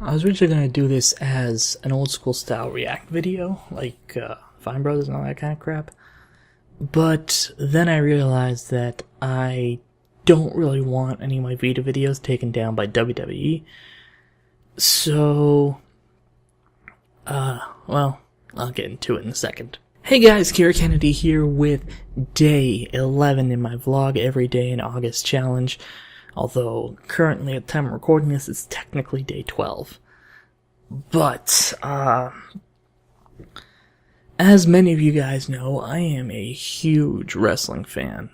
I was originally going to do this as an old school style react video, like Fine Brothers and all that kind of crap. But then I realized that I don't really want any of my Vita videos taken down by WWE. So, well, I'll get into it in a second. Hey guys, KiraKennedy here with day 11 in my vlog every day in August challenge. Although, currently at the time of recording this, it's technically day 12. But, as many of you guys know, I am a huge wrestling fan.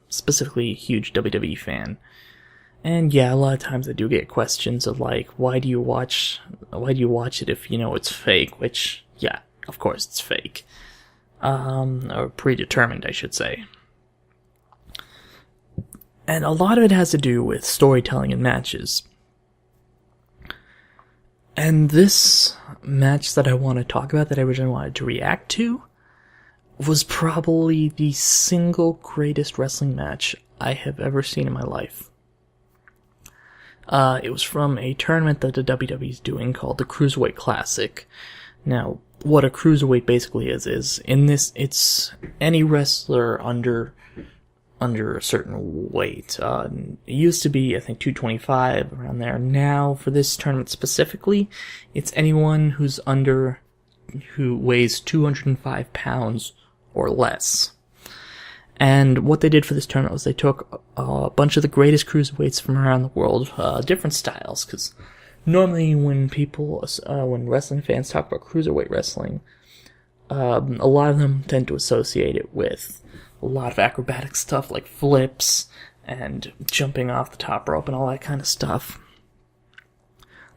Specifically a huge WWE fan. And yeah, a lot of times I do get questions of like, why do you watch it if you know it's fake? Which, yeah, of course it's fake. Or predetermined, I should say. And a lot of it has to do with storytelling in matches. And this match that I want to talk about, that I originally wanted to react to, was probably the single greatest wrestling match I have ever seen in my life. It was from a tournament that the WWE is doing called the Cruiserweight Classic. Now, what a cruiserweight basically is in this, it's any wrestler under a certain weight. It used to be, I think, 225, around there. Now, for this tournament specifically, it's anyone who weighs 205 pounds or less. And what they did for this tournament was they took a bunch of the greatest cruiserweights from around the world, different styles, because normally when wrestling fans talk about cruiserweight wrestling, a lot of them tend to associate it with a lot of acrobatic stuff like flips and jumping off the top rope and all that kind of stuff.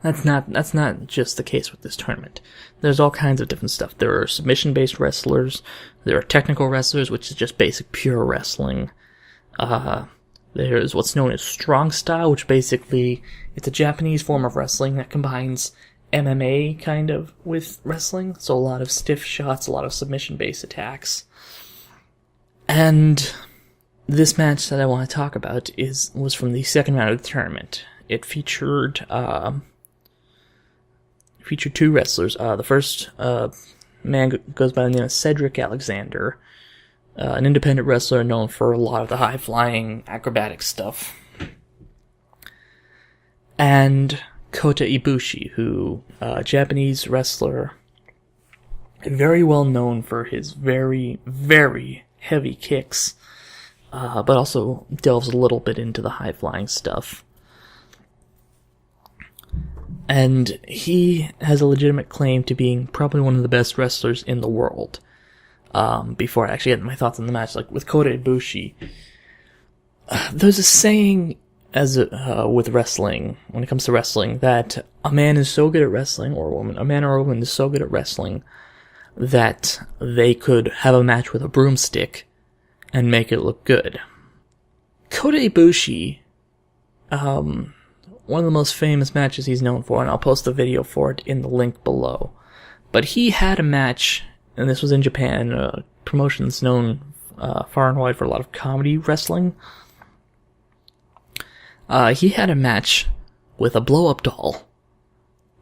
That's not just the case with this tournament. There's all kinds of different stuff. There are submission-based wrestlers. There are technical wrestlers, which is just basic pure wrestling. There's what's known as strong style, which basically it's a Japanese form of wrestling that combines MMA kind of with wrestling. So a lot of stiff shots, a lot of submission-based attacks. And this match that I want to talk about was from the second round of the tournament. It featured two wrestlers. The first man goes by the name of Cedric Alexander, an independent wrestler known for a lot of the high-flying acrobatic stuff. And Kota Ibushi, who a Japanese wrestler, very well known for his very, very heavy kicks, but also delves a little bit into the high-flying stuff. And he has a legitimate claim to being probably one of the best wrestlers in the world. Before I actually get my thoughts on the match, like with Kota Ibushi, there's a saying with wrestling, when it comes to wrestling, that a man is so good at wrestling, or a man or a woman is so good at wrestling, that they could have a match with a broomstick and make it look good. Kota Ibushi, one of the most famous matches he's known for, and I'll post a video for it in the link below. But he had a match, and this was in Japan, a promotion that's known far and wide for a lot of comedy wrestling. He had a match with a blow-up doll,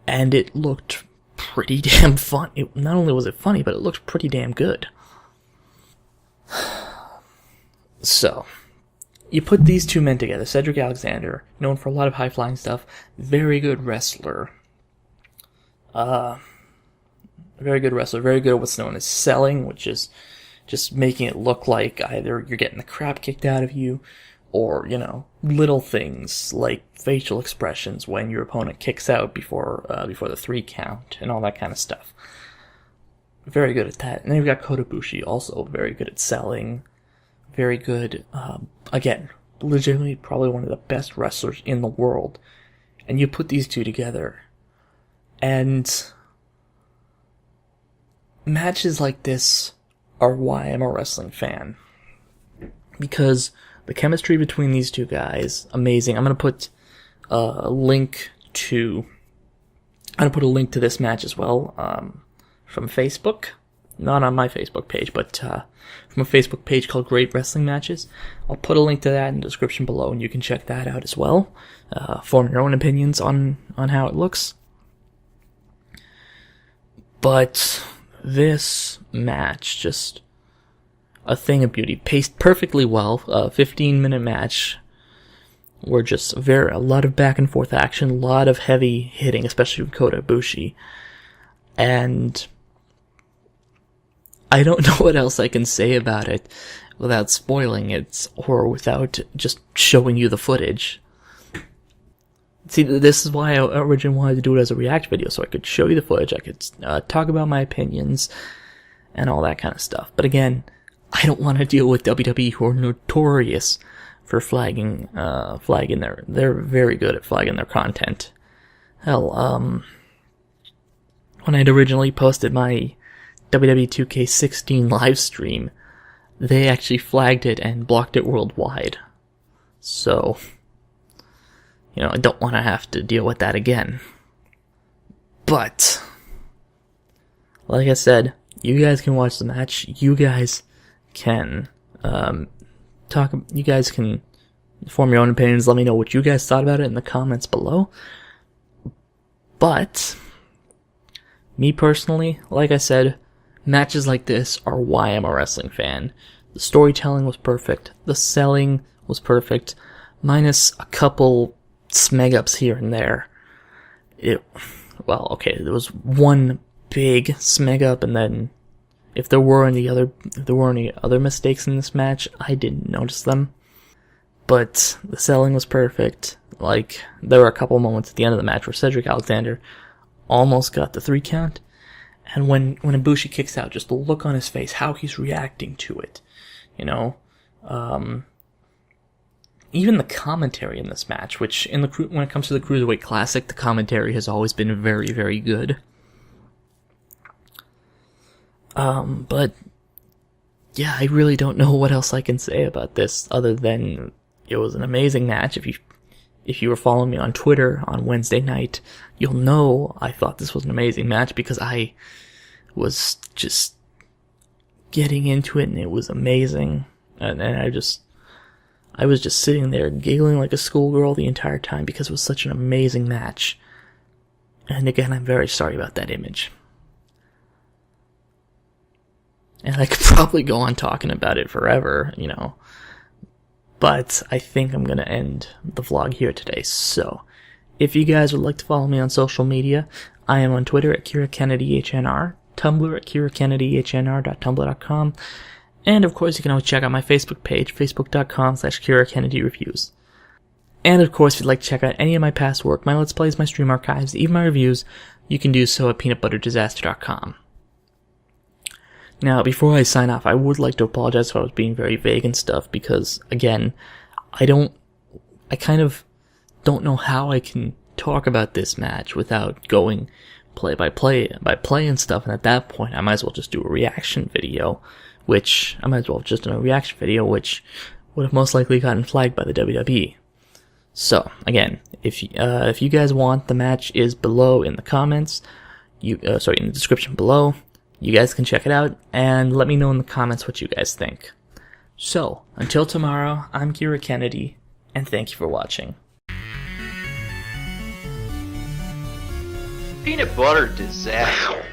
and it looked pretty damn fun. Not only was it funny, but it looked pretty damn good. So, you put these two men together. Cedric Alexander, known for a lot of high-flying stuff, very good wrestler. Very good at what's known as selling, which is just making it look like either you're getting the crap kicked out of you, or, little things like facial expressions when your opponent kicks out before the 3 count, and all that kind of stuff. Very good at that. And then you've got Kota Ibushi, also very good at selling. Very good, again, legitimately probably one of the best wrestlers in the world. And you put these two together, and matches like this are why I'm a wrestling fan. Because the chemistry between these two guys, amazing. I'm gonna put a link to this match as well, from Facebook. not on my Facebook page, but from a Facebook page called Great Wrestling Matches. I'll put a link to that in the description below, and you can check that out as well. Form your own opinions on how it looks. But this match, just a thing of beauty, paced perfectly well. 15-minute match. Were just a lot of back and forth action, a lot of heavy hitting, especially with Kota Ibushi. And I don't know what else I can say about it without spoiling it, or without just showing you the footage. See, this is why I originally wanted to do it as a react video, so I could show you the footage, I could talk about my opinions, and all that kind of stuff. But again, I don't want to deal with WWE, who are notorious for flagging they're very good at flagging their content. Hell, when I'd originally posted my WWE 2K16 live stream, they actually flagged it and blocked it worldwide. So, I don't want to have to deal with that again. But, like I said, you guys can watch the match, you guys can you guys can form your own opinions. Let me know what you guys thought about it in the comments below. But me personally, like I said, matches like this are why I'm a wrestling fan. The storytelling was perfect. The selling was perfect. Minus a couple smeg-ups here and there. There was one big smeg-up, and then if there were any other mistakes in this match, I didn't notice them. But the selling was perfect. Like, there were a couple moments at the end of the match where Cedric Alexander almost got the 3 count. And when Ibushi kicks out, just the look on his face, how he's reacting to it. Even the commentary in this match, which when it comes to the Cruiserweight Classic, the commentary has always been very, very good. But yeah, I really don't know what else I can say about this other than it was an amazing match. If you were following me on Twitter on Wednesday night, you'll know I thought this was an amazing match because I was just getting into it and it was amazing. And I was just sitting there giggling like a schoolgirl the entire time because it was such an amazing match. And again, I'm very sorry about that image. And I could probably go on talking about it forever, But I think I'm going to end the vlog here today. So, if you guys would like to follow me on social media, I am on Twitter at KiraKennedyHNR, Tumblr at KiraKennedyHNR.tumblr.com, and of course you can always check out my Facebook page, facebook.com/KiraKennedyReviews. And of course, if you'd like to check out any of my past work, my Let's Plays, my stream archives, even my reviews, you can do so at peanutbutterdisaster.com. Now, before I sign off, I would like to apologize if I was being very vague and stuff, because, again, I kind of don't know how I can talk about this match without going play by play and stuff, and at that point, I might as well just do a reaction video, which would have most likely gotten flagged by the WWE. So, again, if you guys want, the match is below in the comments, in the description below. You guys can check it out, and let me know in the comments what you guys think. So, until tomorrow, I'm Kira Kennedy, and thank you for watching. Peanut butter disaster.